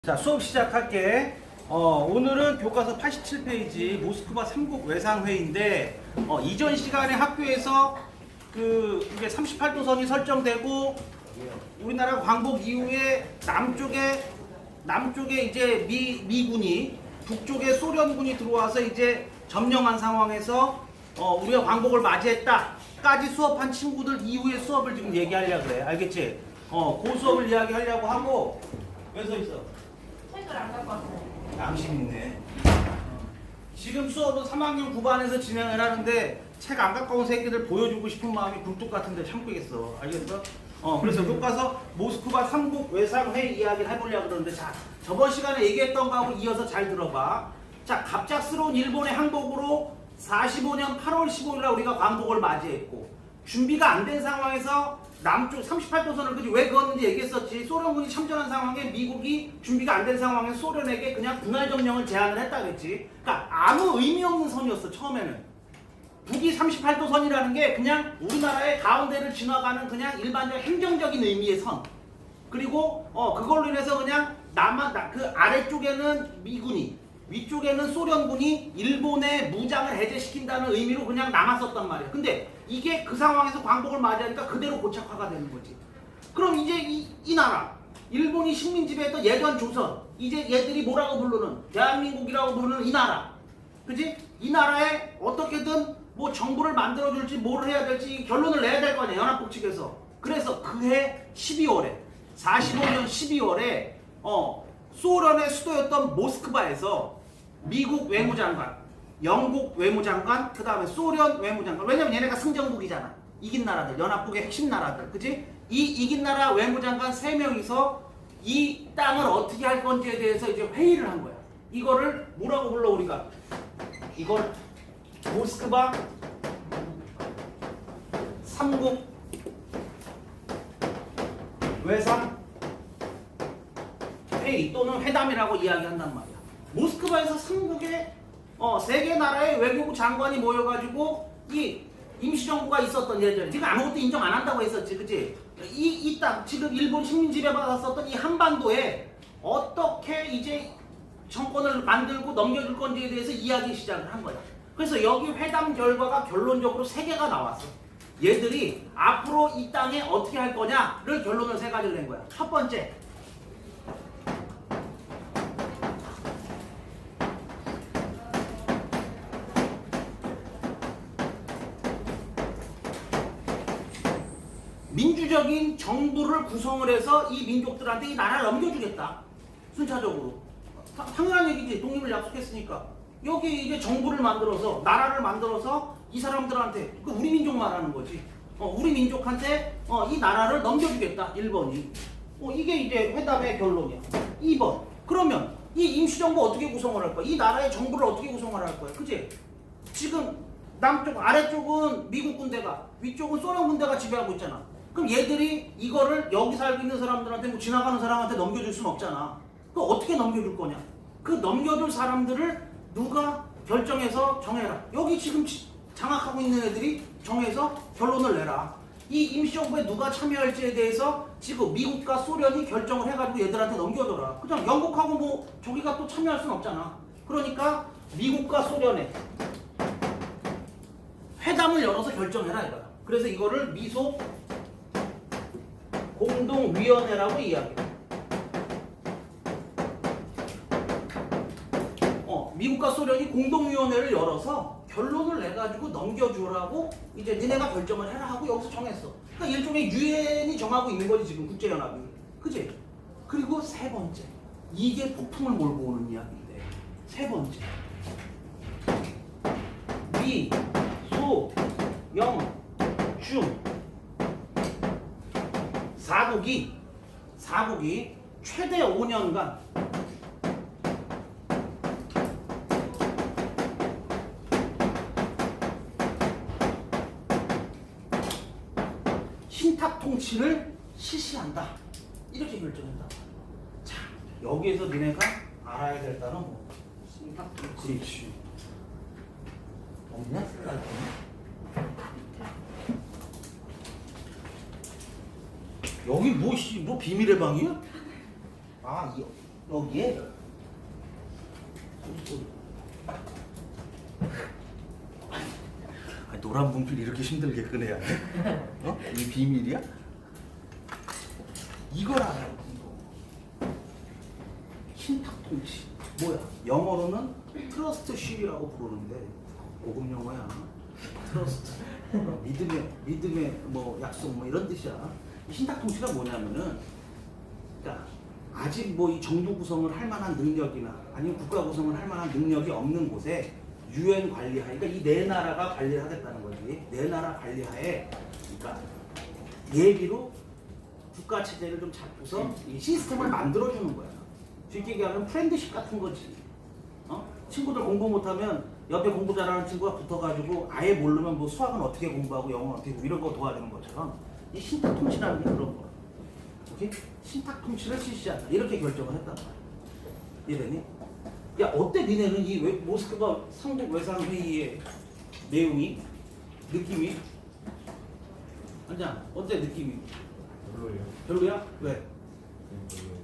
자, 수업 시작할게. 오늘은 교과서 87페이지 모스크바 3국 외상회의인데 이전 시간에 학교에서 이게 38도선이 설정되고 우리나라 광복 이후에 남쪽에 이제 미군이 북쪽에 소련군이 들어와서 이제 점령한 상황에서 우리가 광복을 맞이했다까지 수업한 친구들 이후의 수업을 지금 얘기하려고 그래. 알겠지? 그 수업을 이야기하려고 하고. 왜 서 있어? 책을 안 갖고 왔어요. 양심 있네. 지금 수업은 3학년 9반에서 진행을 하는데 책 안 갖고 온 새끼들 보여주고 싶은 마음이 굴뚝 같은데 참고겠어. 알겠어? 그래서 교과서 모스크바 3국 외상회의 이야기를 해보려고 그러는데, 자, 저번 시간에 얘기했던 거하고 이어서 잘 들어봐. 자, 갑작스러운 일본의 항복으로 45년 8월 15일날 우리가 광복을 맞이했고, 준비가 안 된 상황에서 남쪽 38도선을 왜 그었는지 얘기했었지. 소련군이 참전한 상황에 미국이 준비가 안 된 상황에 소련에게 그냥 분할 점령을 제안을 했다겠지. 그러니까 아무 의미 없는 선이었어. 처음에는 북이 38도선이라는 게 그냥 우리나라의 가운데를 지나가는 그냥 일반적 행정적인 의미의 선. 그리고 그걸로 인해서 그냥 그 아래쪽에는 미군이, 위쪽에는 소련군이 일본의 무장을 해제시킨다는 의미로 그냥 남았었단 말이야. 근데 이게 그 상황에서 광복을 맞이하니까 그대로 고착화가 되는 거지. 그럼 이제 이 나라, 일본이 식민 지배했던 예전 조선, 이제 얘들이 뭐라고 부르는, 대한민국이라고 부르는 이 나라, 그지? 이 나라에 어떻게든 뭐 정부를 만들어줄지 뭐를 해야 될지 결론을 내야 될 거 아니야, 연합국 측에서. 그래서 그해 12월에 45년 12월에 소련의 수도였던 모스크바에서 미국 외무장관, 영국 외무장관, 그 다음에 소련 외무장관, 왜냐면 얘네가 승전국이잖아. 이긴 나라들, 연합국의 핵심 나라들, 그치? 이 이긴 나라 외무장관 3명이서 이 땅을 어떻게 할 건지에 대해서 이제 회의를 한 거야. 이거를 뭐라고 불러 우리가? 이걸 모스크바 3국 외상 회의 또는 회담이라고 이야기한단 말이야. 모스크바에서 3국의 3개 나라의 외교부 장관이 모여가지고 이 임시정부가 있었던 예전에, 지금 아무것도 인정 안 한다고 했었지, 그치? 이 땅, 지금 일본 식민 지배받았었던 이 한반도에 어떻게 이제 정권을 만들고 넘겨줄 건지에 대해서 이야기 시작을 한 거야. 그래서 여기 회담 결과가 결론적으로 3개가 나왔어. 얘들이 앞으로 이 땅에 어떻게 할 거냐를 결론을 3가지를 낸 거야. 첫 번째, 민주적인 정부를 구성을 해서 이 민족들한테 이 나라를 넘겨주겠다. 순차적으로. 당연한 얘기지. 독립을 약속했으니까. 여기 이제 정부를 만들어서, 나라를 만들어서 이 사람들한테, 우리 민족 말하는 거지. 우리 민족한테 이 나라를 넘겨주겠다. 1번이. 이게 이제 회담의 결론이야. 2번. 그러면 이 임시정부 어떻게 구성을 할 거야? 이 나라의 정부를 어떻게 구성을 할 거야? 그치? 지금 남쪽, 아래쪽은 미국 군대가, 위쪽은 소련 군대가 지배하고 있잖아. 그럼 얘들이 이거를 여기 살고 있는 사람들한테, 뭐 지나가는 사람한테 넘겨줄 수는 없잖아. 그 어떻게 넘겨줄 거냐? 그 넘겨줄 사람들을 누가 결정해서 정해라. 여기 지금 장악하고 있는 애들이 정해서 결론을 내라. 이 임시정부에 누가 참여할지에 대해서 지금 미국과 소련이 결정을 해가지고 얘들한테 넘겨줘라. 그냥 영국하고 뭐 저기가 또 참여할 수는 없잖아. 그러니까 미국과 소련에 회담을 열어서 결정해라 이거야. 그래서 이거를 미소 공동위원회라고 이야기해. 미국과 소련이 공동위원회를 열어서 결론을 내가지고 넘겨주라고 이제 니네가 결정을 해라 하고 여기서 정했어. 그러니까 일종의 유엔이 정하고 있는 거지 지금 국제연합이. 그치? 그리고 3번째, 이게 폭풍을 몰고 오는 이야기인데, 3번째, 미, 소, 영, 중 4국이 최대 5년간 신탁 통치를 실시한다. 이렇게 결정한다. 자, 여기에서 니네가 알아야 될 단어 뭐? 신탁 통치. 그렇지. 없냐? 여기 뭐 비밀의 방이야? 여기에 아니, 노란 분필 이렇게 힘들게 꺼내야 돼? 어? 이 비밀이야? 이걸 알아요. 이거. 신탁통치 뭐야? 영어로는 트러스트 쉔이라고 부르는데 고급 영어야. 트러스트 믿음의 뭐 약속 뭐 이런 뜻이야. 이 신탁통치가 뭐냐면은 그러니까 아직 뭐 이 정부 구성을 할 만한 능력이나 아니면 국가 구성을 할 만한 능력이 없는 곳에 유엔 관리하에, 그러니까 이 네 나라가 관리를 하겠다는 거지. 네 나라 관리하에, 그러니까 예비로 국가 체제를 좀 잡고서 이 시스템을 만들어주는 거야. 쉽게 얘기하면 프렌드십 같은 거지. 어? 친구들 공부 못하면 옆에 공부 잘하는 친구가 붙어가지고 아예 모르면 뭐 수학은 어떻게 공부하고 영어는 어떻게 공부 이런 거 도와주는 것처럼 이 신탁통치라는 게 그런 거야. 오케이? 신탁통치를 실시한다. 이렇게 결정을 했단 말이야. 이해되니? 야, 어때 니네는 이 모스크바 삼국 외상회의의 내용이? 느낌이? 아니야, 어때 느낌이? 별로예요. 별로야? 왜?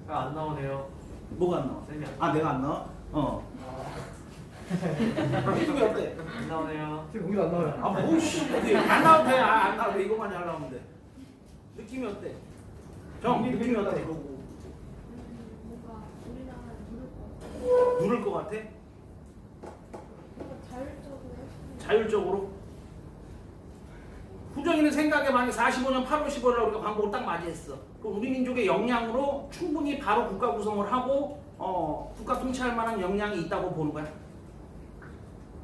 안 나오네요. 뭐가 안 나와? 쌤이 안 아, 내가 안 나와? 이게 어때? 안 나오네요. 지금 거기도 안 나와요. 아, 뭐씨, 안 나와도 돼. 안 나와도 돼. 이거만 하려면 돼. 느낌이 어때? 정, 느낌이 어때? 뭔가 우리나라를 누를 것 같아. 누를 것 같아? 뭔가 자율적으로 했으면 자율적으로? 후정이는 생각에 만약 45년 8월 15일 우리가 광복을 딱 맞이했어. 그럼 우리 민족의 역량으로 충분히 바로 국가 구성을 하고 국가 통치할 만한 역량이 있다고 보는 거야.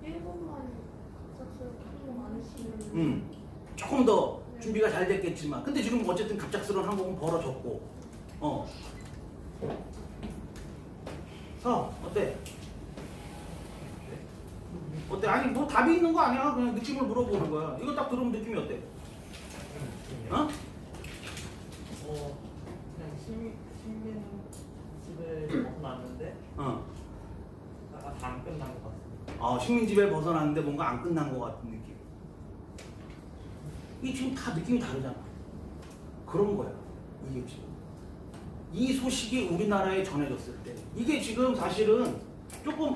일본만 갑작스럽게 한국 안 했으면 조금 더 준비가 잘 됐겠지만, 근데 지금 어쨌든 갑작스러운 항공은 벌어졌고, 어때? 어때? 아니 뭐 답이 있는 거 아니야? 그냥 느낌을 물어보는 거야. 이거 딱 들으면 느낌이 어때? 어? 그냥 식민 집에 벗어났는데 어. 다안 끝난 것 같습니다. 식민지배 벗어났는데 뭔가 안 끝난 것 같은 느낌. 이 지금 다 느낌이 다르잖아. 그런 거야. 이게 지금. 이 소식이 우리나라에 전해졌을 때 이게 지금 사실은 조금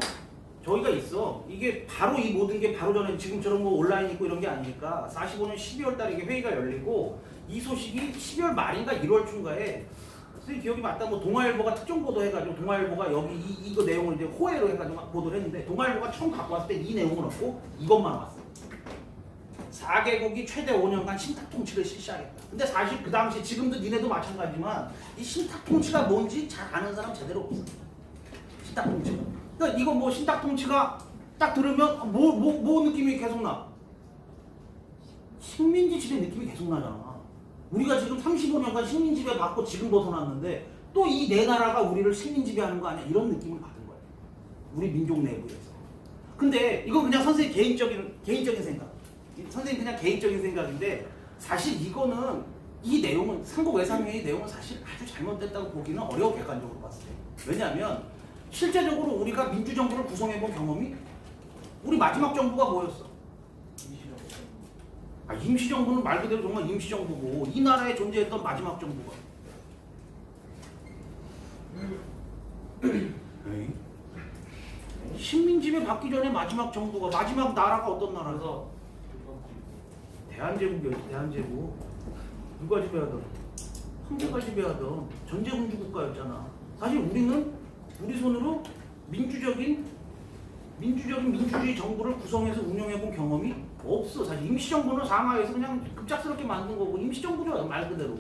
저희가 있어. 이게 바로 이 모든 게 바로 전에 지금처럼 뭐 온라인 있고 이런 게 아니니까 45년 12월 달에 이게 회의가 열리고 이 소식이 12월 말인가 1월 중가에 선생님 기억이 맞다 뭐 동아일보가 특정 보도해가지고 동아일보가 여기 이거 내용을 이제 호해로 해가지고 막 보도를 했는데 동아일보가 처음 갖고 왔을 때 이 내용은 없고 이것만 왔어. 4개국이 최대 5년간 신탁통치를 실시하겠다. 근데 사실 그 당시 지금도 니네도 마찬가지지만 이 신탁통치가 뭔지 잘 아는 사람 제대로 없어. 신탁통치가. 그러니까 이거 뭐 신탁통치가 딱 들으면 뭐 느낌이 계속 나? 식민지 지배 느낌이 계속 나잖아. 우리가 지금 35년간 식민지배 받고 지금 벗어났는데 또 이 네 나라가 우리를 식민지배하는 거 아니야? 이런 느낌을 받은 거야. 우리 민족 내부에서. 근데 이건 그냥 선생님 개인적인 생각. 선생님 그냥 개인적인 생각인데 사실 이거는 이 내용은 삼국 외상회의 내용은 사실 아주 잘못됐다고 보기는 어려워 객관적으로 봤을 때. 왜냐하면 실제적으로 우리가 민주정부를 구성해본 경험이 우리 마지막 정부가 뭐였어? 임시정부는 말 그대로 정말 임시정부고 이 나라에 존재했던 마지막 정부가 식민지배 받기 전에 마지막 정부가 마지막 나라가 어떤 나라에서 대한제국이었지. 대한제국 누가 지배하던 황제가 지배하던 전제군주 국가였잖아. 사실 우리는 우리 손으로 민주주의 정부를 구성해서 운영해본 경험이 없어. 사실 임시정부는 상하이에서 그냥 급작스럽게 만든 거고 임시정부죠 말 그대로.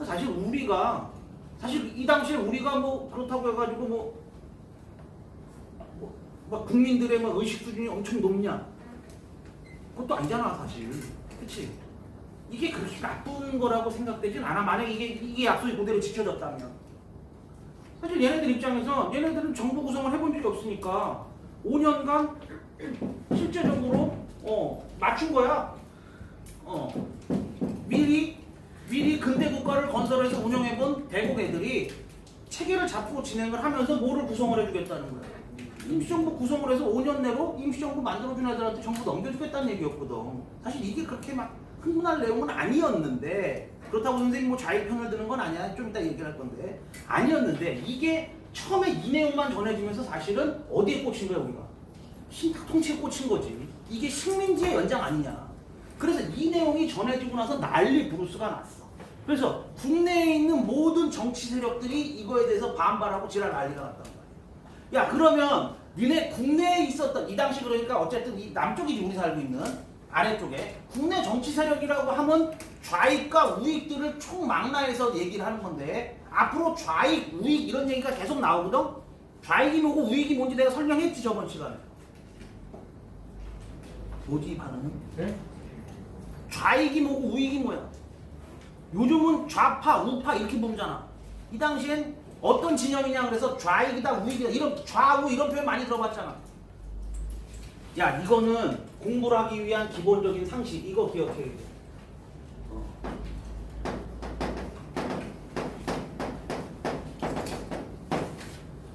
사실 우리가 사실 이 당시에 우리가 뭐 그렇다고 해가지고 막 국민들의 막 의식 수준이 엄청 높냐? 그것도 아니잖아 사실. 그치? 이게 그렇게 나쁜 거라고 생각되진 않아. 만약에 이게 약속이 그대로 지켜졌다면. 사실 얘네들 입장에서 얘네들은 정부 구성을 해본 적이 없으니까 5년간 실제적으로 맞춘 거야. 미리 근대 국가를 건설해서 운영해본 대국 애들이 체계를 잡고 진행을 하면서 뭐를 구성을 해주겠다는 거야. 임시정부 구성을 해서 5년 내로 임시정부 만들어준 애들한테 정부 넘겨주겠다는 얘기였거든. 사실 이게 그렇게 막 흥분할 내용은 아니었는데 그렇다고 선생님 뭐 자기 편을 드는 건 아니야. 좀 이따 얘기할 건데 아니었는데 이게 처음에 이 내용만 전해주면서 사실은 어디에 꽂힌 거야 우리가? 신탁 통치에 꽂힌 거지. 이게 식민지의 연장 아니냐. 그래서 이 내용이 전해지고 나서 난리 부르스가 났어. 그래서 국내에 있는 모든 정치 세력들이 이거에 대해서 반발하고 지랄 난리가 났단 말이야. 야 그러면 니네 국내에 있었던 이 당시 그러니까 어쨌든 이 남쪽이지 우리 살고 있는 아래쪽에 국내 정치 세력이라고 하면 좌익과 우익들을 총망라해서 얘기를 하는 건데 앞으로 좌익, 우익 이런 얘기가 계속 나오거든? 좌익이 뭐고 우익이 뭔지 내가 설명했지 저번 시간에. 뭐지 이 반응은? 네? 좌익이 뭐고 우익이 뭐야? 요즘은 좌파, 우파 이렇게 보잖아. 이 당시엔 어떤 진영이냐 그래서 좌익이다, 우익이다 이런 좌우 이런 표현 많이 들어봤잖아. 야 이거는 공부를 하기 위한 기본적인 상식 이거 기억해야 돼.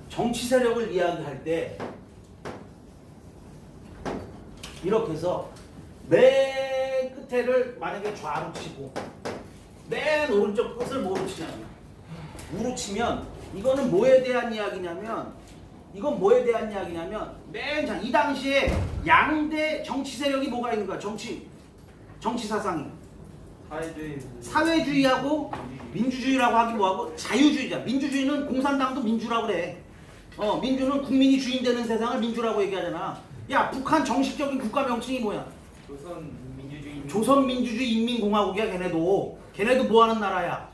정치 세력을 이야기할 때 이렇게 해서 맨 끝에를 만약에 좌로 치고 맨 오른쪽 끝을 뭐로 치냐면 우로 치면 이거는 뭐에 대한 이야기냐면 이 당시에 양대 정치 세력이 뭐가 있는 거야? 정치 사상이 사회주의하고 민주주의라고 하기 뭐하고 자유주의자. 민주주의는 공산당도 민주라고 그래. 민주는 국민이 주인 되는 세상을 민주라고 얘기하잖아. 야 북한 정식적인 국가 명칭이 뭐야? 조선민주주의 인민공화국이야. 걔네도 뭐 하는 나라야?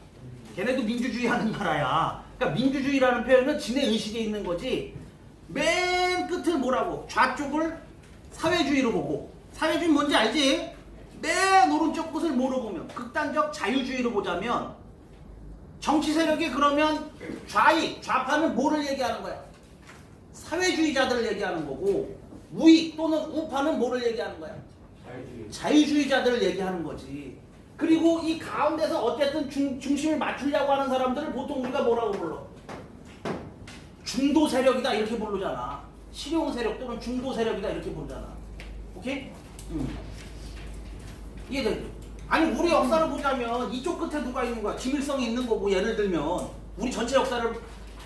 걔네도 민주주의 하는 나라야. 그러니까 민주주의라는 표현은 지네 의식에 있는 거지. 맨 끝을 뭐라고? 좌쪽을 사회주의로 보고. 사회주의 뭔지 알지? 맨 오른쪽 끝을 뭐로 보면? 극단적 자유주의로 보자면 정치 세력이 그러면 좌익, 좌파는 뭐를 얘기하는 거야? 사회주의자들을 얘기하는 거고 우익 또는 우파는 뭐를 얘기하는 거야? 자유주의자들을 얘기하는 거지. 그리고 이 가운데서 어쨌든 중심을 맞추려고 하는 사람들을 보통 우리가 뭐라고 불러? 중도 세력이다 이렇게 부르잖아. 실용 세력 또는 중도 세력이다 이렇게 부르잖아. 오케이? 이해되죠? 아니 우리 역사를 보자면 이쪽 끝에 누가 있는 거야? 김일성이 있는 거고 예를 들면 우리 전체 역사를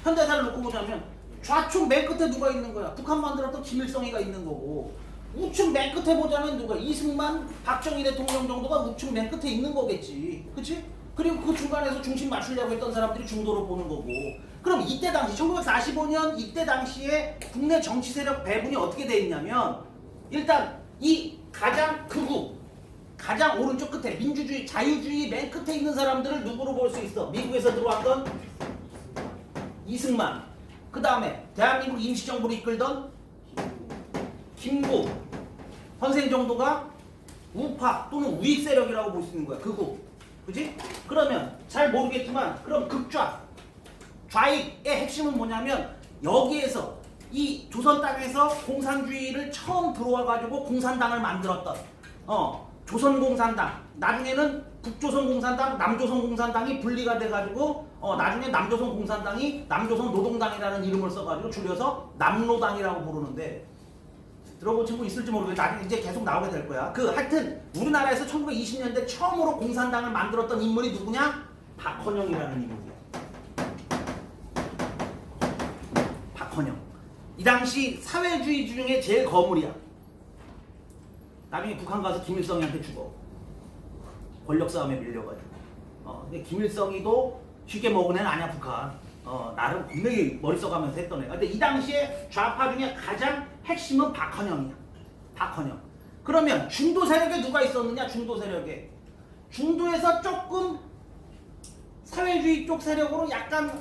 현대사를 놓고 보자면 좌측 맨 끝에 누가 있는 거야? 북한 만들었던 김일성이가 있는 거고 우측 맨 끝에 보자면 누가? 이승만, 박정희 대통령 정도가 우측 맨 끝에 있는 거겠지. 그치? 그리고 그 중간에서 중심 맞추려고 했던 사람들이 중도로 보는 거고. 그럼 이때 당시 1945년 이때 당시에 국내 정치 세력 배분이 어떻게 돼 있냐면 일단 이 가장 극우 가장 오른쪽 끝에 민주주의, 자유주의 맨 끝에 있는 사람들을 누구로 볼 수 있어? 미국에서 들어왔던 이승만. 그 다음에 대한민국 임시정부를 이끌던 김구 선생 정도가 우파 또는 우익 세력이라고 볼 수 있는 거야. 극우. 그지? 그러면 잘 모르겠지만 그럼 극좌. 좌익의 핵심은 뭐냐면 여기에서 이 조선 땅에서 공산주의를 처음 들어와가지고 공산당을 만들었던 조선공산당, 나중에는 북조선공산당, 남조선공산당이 분리가 돼가지고 나중에 남조선공산당이 남조선노동당이라는 이름을 써가지고 줄여서 남노당이라고 부르는데 들어본 친구 있을지 모르겠는데 나중에 이제 계속 나오게 될 거야. 하여튼 우리나라에서 1920년대 처음으로 공산당을 만들었던 인물이 누구냐? 박헌영이라는 인물이야. 박헌영. 이 당시 사회주의 중에 제일 거물이야. 나중에 북한 가서 김일성이한테 죽어. 권력 싸움에 밀려가지고. 근데 김일성이도 쉽게 먹은 애는 아니야 북한. 나름 분명히 머리 써가면서 했던 애가. 근데 이 당시에 좌파 중에 가장 핵심은 박헌영이야. 박헌영. 그러면 중도 세력에 누가 있었느냐? 중도 세력에. 중도에서 조금 사회주의 쪽 세력으로 약간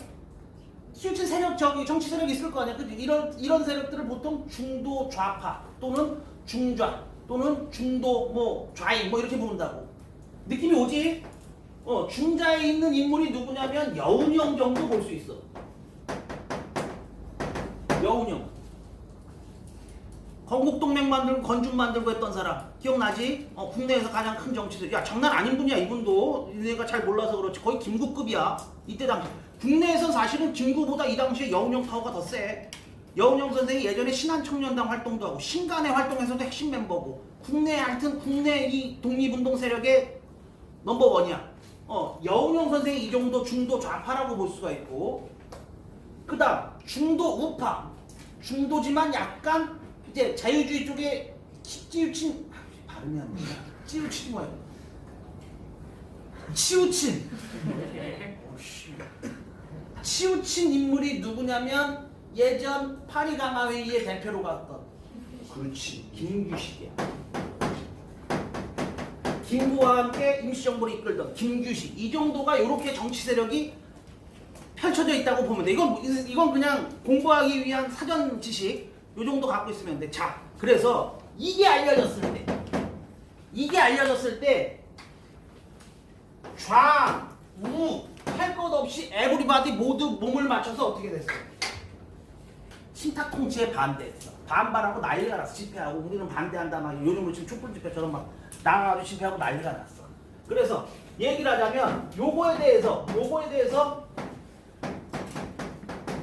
실제 세력 정치 세력이 있을 거 아니야. 그치? 이런 세력들을 보통 중도 좌파 또는 중좌 또는 중도 좌익 이렇게 부른다고. 느낌이 오지? 중자에 있는 인물이 누구냐면 여운형 정도 볼 수 있어. 여운형. 건국동맹 만들고 건중 만들고 했던 사람 기억나지? 국내에서 가장 큰 정치들. 야 장난 아닌 분이야 이분도. 내가 잘 몰라서 그렇지. 거의 김구급이야. 이때 당시. 국내에선 사실은 김구보다 이 당시에 여운형 파워가 더 세. 여운형 선생이 예전에 신한청년당 활동도 하고 신간의 활동에서도 핵심 멤버고 하여튼 국내 이 독립운동 세력의 넘버원이야. 여운형 선생이 이 정도 중도 좌파라고 볼 수가 있고 그다음 중도 우파. 중도지만 약간 이제 자유주의 쪽에 치우친 발음이 안 된다. 치우친 뭐야? 치우친. 치우친 인물이 누구냐면 예전 파리강화회의의 대표로 갔던 그렇지 김규식이야. 김구와 함께 임시정부를 이끌던 김규식. 이 정도가 이렇게 정치 세력이 펼쳐져 있다고 보면 돼. 이건 그냥 공부하기 위한 사전 지식 요 정도 갖고 있으면 돼. 자, 그래서 이게 알려졌을 때 좌, 우 할 것 없이 에브리바디 모두 몸을 맞춰서 어떻게 됐어? 신탁 통치에 반대했어. 반발하고 난리가 났어. 집회하고 우리는 반대한다 막 요즘으로 지금 촛불 집회처럼 막 나가서 집회하고 난리가 났어. 그래서 얘기를 하자면 요거에 대해서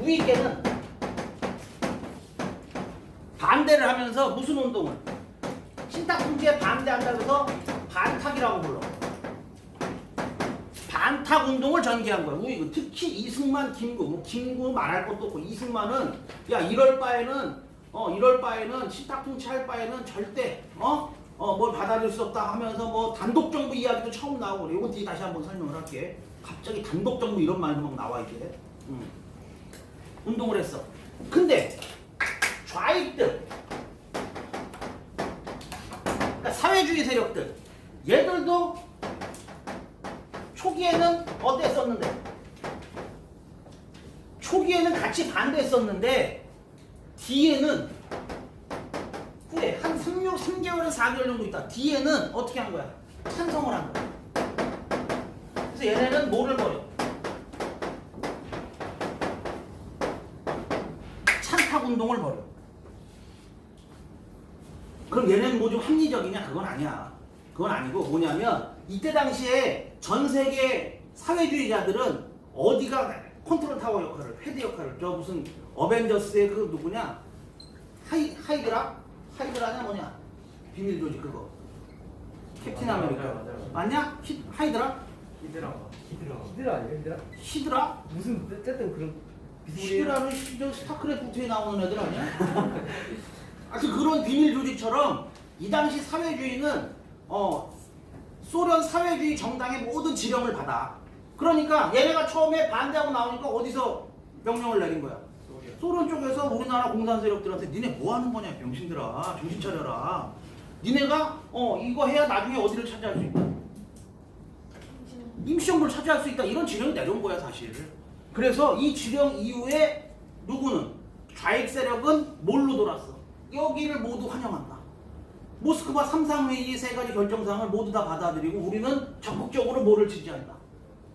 우익계는 반대를 하면서 무슨 운동을? 신탁 통치에 반대한다고 해서 반탁이라고 불러. 반탁 운동을 전개한 거야. 우익은 특히 이승만, 김구, 김구 말할 것도 없고 이승만은 야 이럴 바에는 신탁 통치할 바에는 절대 뭘 받아들일 수 없다 하면서 뭐 단독 정부 이야기도 처음 나오고 이거 뒤에 다시 한번 설명을 할게. 갑자기 단독 정부 이런 말도 막 나와 이제. 운동을 했어. 근데 좌익들, 그러니까 사회주의 세력들, 얘들도 초기에는 어땠었는데? 초기에는 같이 반대했었는데 뒤에는 후에 한 3개월에서 4개월 정도 있다. 뒤에는 어떻게 한 거야? 찬성을 한 거야. 그래서 얘네는 뭐를 버려? 찬탁 운동을 벌여. 그럼 얘네는 뭐 좀 합리적이냐? 그건 아니야. 그건 아니고 뭐냐면 이때 당시에 전 세계 사회주의자들은 어디가 컨트롤 타워 역할을, 헤드 역할을, 저 무슨 어벤져스의 그 누구냐? 하이드라냐 뭐냐? 비밀 조직 그거. 캡틴 아메리카. 맞냐? 하이드라? 히드라 아니에요? 히드라? 히드라? 무슨 어쨌든 그런 히드라는 저 스타크래프트에 나오는 애들 아니야? 하여튼 그런 비밀 조직처럼 이 당시 사회주의는 소련 사회주의 정당의 모든 지령을 받아. 그러니까 얘네가 처음에 반대하고 나오니까 어디서 명령을 내린 거야? 소련 쪽에서 우리나라 공산 세력들한테 니네 뭐 하는 거냐 병신들아 정신 차려라. 니네가 이거 해야 나중에 어디를 차지할 수 있다. 임시정부를 차지할 수 있다. 이런 지령이 내려온 거야 사실. 그래서 이 지령 이후에 누구는 좌익 세력은 뭘로 돌았어? 여기를 모두 환영한다. 모스크바 3.3회의 세 가지 결정사항을 모두 다 받아들이고 우리는 적극적으로 뭐를 지지한다?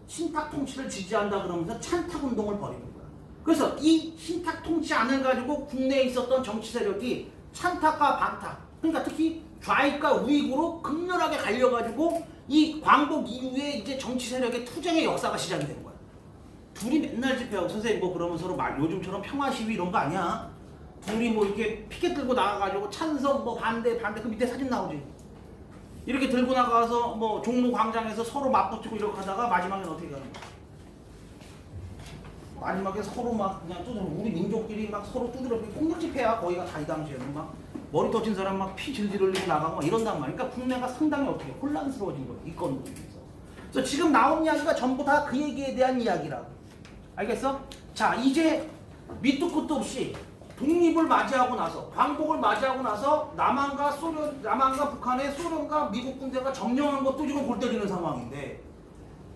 신탁 통치를 지지한다 그러면서 찬탁 운동을 벌이는 거야. 그래서 이 신탁 통치 안을 가지고 국내에 있었던 정치 세력이 찬탁과 반탁, 그러니까 특히 좌익과 우익으로 극렬하게 갈려가지고 이 광복 이후에 이제 정치 세력의 투쟁의 역사가 시작이 된 거야. 둘이 맨날 집회하고 선생님 뭐 그러면 서로 요즘처럼 평화 시위 이런 거 아니야. 둘이 뭐 이렇게 피켓 들고 나가가지고 찬성 뭐 반대 그 밑에 사진 나오지. 이렇게 들고 나가서 뭐 종로 광장에서 서로 맞붙이고 이렇게 하다가 마지막엔 어떻게 가는 거야? 마지막에 서로 막 그냥 두드려 우리 민족끼리 막 서로 두드려 폭력 집회야 거기가 다 이 당시에는 막 머리 터진 사람 막 피 질질 흘리고 나가고 막 이런단 말이야. 그러니까 국내가 상당히 어떻게 혼란스러워진 거야 이 건으로 인해서. 그래서 지금 나온 이야기가 전부 다 그 얘기에 대한 이야기라고. 알겠어? 자 이제 밑도 끝도 없이 독립을 맞이하고 나서 광복을 맞이하고 나서 남한과 북한의 소련과 미국 군대가 점령한 것도 지금 골 때리는 상황인데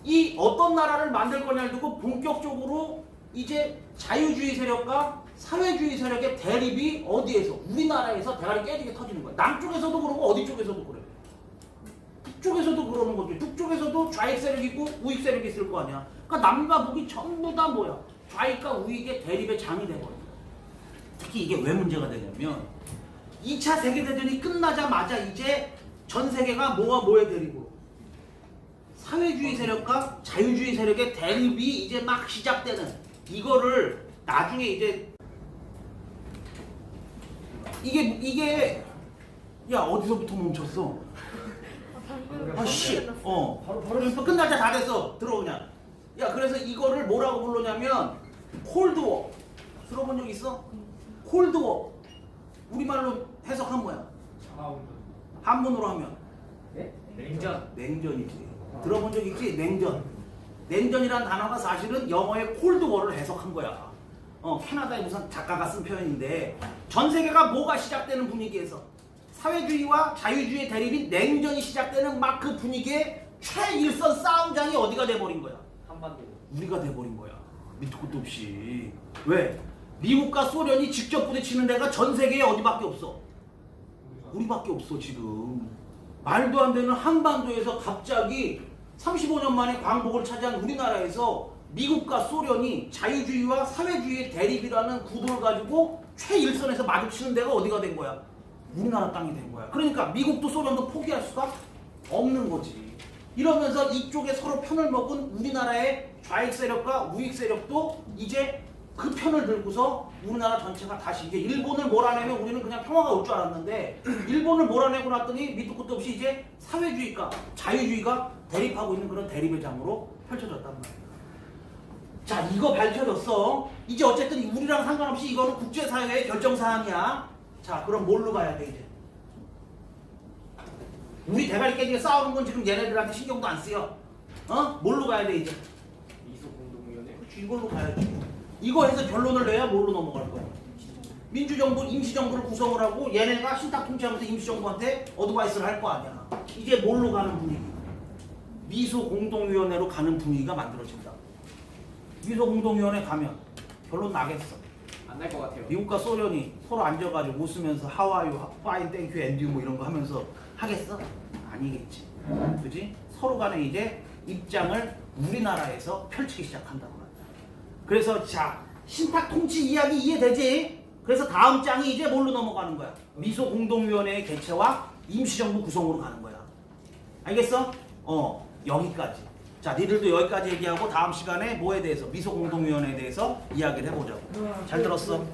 이 어떤 나라를 만들 거냐를 두고 본격적으로 이제 자유주의 세력과 사회주의 세력의 대립이 어디에서? 우리나라에서 대가리 깨지게 터지는 거야. 남쪽에서도 그러고 어디 쪽에서도 그래. 북쪽에서도 그러는 거지. 북쪽에서도 좌익 세력이 있고 우익 세력이 있을 거 아니야. 그러니까 남과 북이 전부 다 뭐야? 좌익과 우익의 대립의 장이 돼버려. 특히 이게 왜 문제가 되냐면 2차 세계대전이 끝나자마자 이제 전 세계가 뭐와 뭐의 대립으로? 사회주의 세력과 자유주의 세력의 대립이 이제 막 시작되는 이거를 나중에 이제 이게 야 어디서부터 멈췄어? 아씨 바로 끝날 때 다 됐어 들어오냐 야 그래서 이거를 뭐라고 부르냐면 콜드워 들어본 적 있어? 콜드워. 우리말로 해석한 뭐야? 한문으로 하면 네? 냉전. 냉전이지. 들어본 적 있지? 냉전. 냉전이라는 단어가 사실은 영어의 콜드워를 해석한 거야. 캐나다의 무슨 작가가 쓴 표현인데 전 세계가 뭐가 시작되는 분위기에서 사회주의와 자유주의의 대립인 냉전이 시작되는 막 그 분위기에 최일선 싸움장이 어디가 돼버린 거야? 한반도. 우리가 돼버린 거야. 밑도 끝도 없이. 왜? 미국과 소련이 직접 부딪히는 데가 전 세계에 어디밖에 없어? 우리밖에 없어 지금. 말도 안 되는 한반도에서 갑자기 35년 만에 광복을 차지한 우리나라에서 미국과 소련이 자유주의와 사회주의의 대립이라는 구도를 가지고 최일선에서 마주치는 데가 어디가 된 거야? 우리나라 땅이 된 거야. 그러니까 미국도 소련도 포기할 수가 없는 거지. 이러면서 이쪽에 서로 편을 먹은 우리나라의 좌익 세력과 우익 세력도 이제 그 편을 들고서 우리나라 전체가 다시 이게 일본을 몰아내면 우리는 그냥 평화가 올 줄 알았는데 일본을 몰아내고 났더니 밑도 끝도 없이 이제 사회주의가 자유주의가 대립하고 있는 그런 대립의 장으로 펼쳐졌단 말이야. 자, 이거 밝혀졌어. 이제 어쨌든 우리랑 상관없이 이거는 국제사회의 결정사항이야. 자, 그럼 뭘로 가야 돼 이제? 우리 대가리 깨지게 싸우는 건 지금 얘네들한테 신경도 안 쓰여. 뭘로 가야 돼 이제? 미소 공동위원회. 그렇지, 이걸로 가야지. 이거 해서 결론을 내야 뭘로 넘어갈 거야? 민주정부, 임시정부를 구성을 하고 얘네가 신탁 통치하면서 임시정부한테 어드바이스를 할 거 아니야. 이제 뭘로 가는 분위기? 미소 공동위원회로 가는 분위기가 만들어진다. 미소 공동위원회 가면 결론 나겠어. 안 날 것 같아요. 미국과 소련이 서로 앉아가지고 웃으면서 하와이유, 파인, 땡큐, 앤듀 뭐 이런 거 하면서 하겠어? 아니겠지. 그지? 서로 간에 이제 입장을 우리나라에서 펼치기 시작한다고 말이야. 그래서 자, 신탁 통치 이야기 이해되지? 그래서 다음 장이 이제 뭘로 넘어가는 거야? 미소 공동위원회의 개최와 임시정부 구성으로 가는 거야. 알겠어? 여기까지. 자, 니들도 여기까지 얘기하고 다음 시간에 뭐에 대해서 미소 공동위원회에 대해서 이야기를 해보자고. 잘 들었어?